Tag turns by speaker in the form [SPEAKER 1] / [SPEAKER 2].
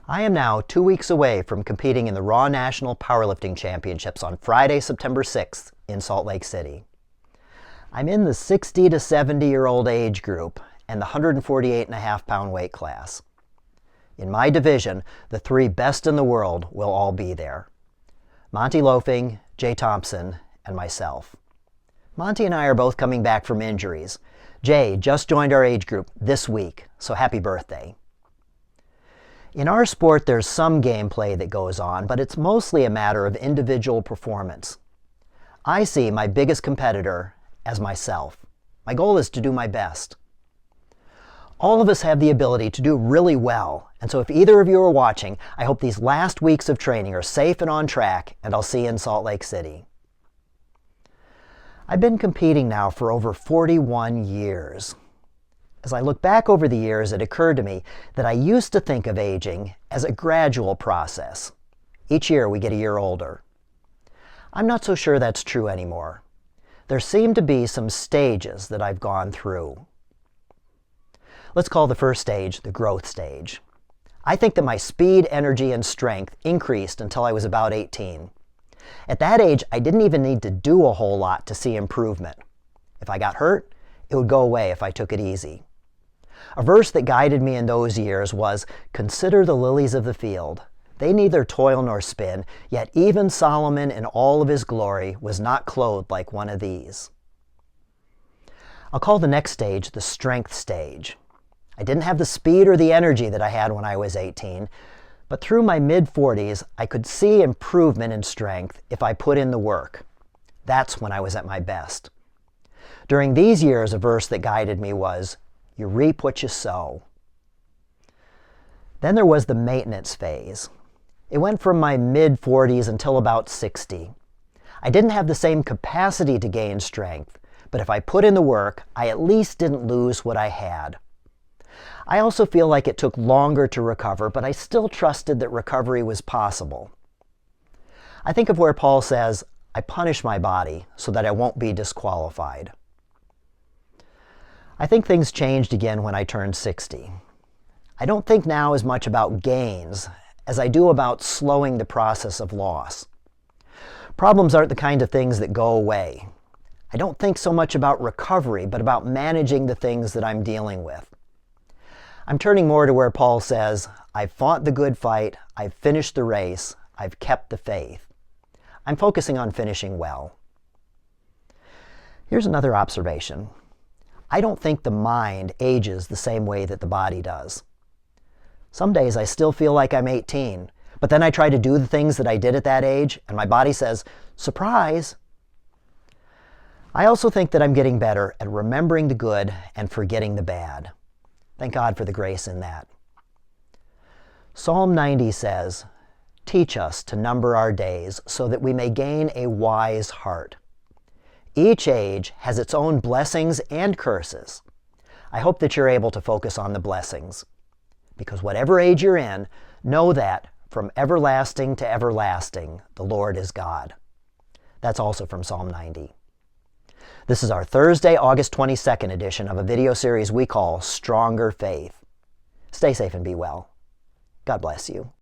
[SPEAKER 1] I am now 2 weeks away from competing in the Raw National Powerlifting Championships on Friday, September 6th in Salt Lake City. I'm in the 60 to 70-year-old age group and the 148.5-pound weight class. In my division, the 3 best in the world will all be there: Monty Loafing, Jay Thompson, and myself. Monty and I are both coming back from injuries. Jay just joined our age group this week, so happy birthday. In our sport, there's some gameplay that goes on, but it's mostly a matter of individual performance. I see my biggest competitor as myself. My goal is to do my best. All of us have the ability to do really well, and so if either of you are watching, I hope these last weeks of training are safe and on track, and I'll see you in Salt Lake City. I've been competing now for over 41 years. As I look back over the years, it occurred to me that I used to think of aging as a gradual process. Each year we get a year older. I'm not so sure that's true anymore. There seem to be some stages that I've gone through. Let's call the first stage the growth stage. I think that my speed, energy, and strength increased until I was about 18. At that age, I didn't even need to do a whole lot to see improvement. If I got hurt, it would go away if I took it easy. A verse that guided me in those years was, "Consider the lilies of the field. They neither toil nor spin, yet even Solomon in all of his glory was not clothed like one of these." I'll call the next stage the strength stage. I didn't have the speed or the energy that I had when I was 18, but through my mid-40s, I could see improvement in strength if I put in the work. That's when I was at my best. During these years, a verse that guided me was, "You reap what you sow." Then there was the maintenance phase. It went from my mid-40s until about 60. I didn't have the same capacity to gain strength, but if I put in the work, I at least didn't lose what I had. I also feel like it took longer to recover, but I still trusted that recovery was possible. I think of where Paul says, "I punish my body so that I won't be disqualified." I think things changed again when I turned 60. I don't think now as much about gains as I do about slowing the process of loss. Problems aren't the kind of things that go away. I don't think so much about recovery, but about managing the things that I'm dealing with. I'm turning more to where Paul says, "I've fought the good fight, I've finished the race, I've kept the faith." I'm focusing on finishing well. Here's another observation. I don't think the mind ages the same way that the body does. Some days I still feel like I'm 18, but then I try to do the things that I did at that age, and my body says, "Surprise!" I also think that I'm getting better at remembering the good and forgetting the bad. Thank God for the grace in that. Psalm 90 says, "Teach us to number our days so that we may gain a wise heart." Each age has its own blessings and curses. I hope that you're able to focus on the blessings. Because whatever age you're in, know that from everlasting to everlasting, the Lord is God. That's also from Psalm 90. This is our Thursday, August 22nd edition of a video series we call Stronger Faith. Stay safe and be well. God bless you.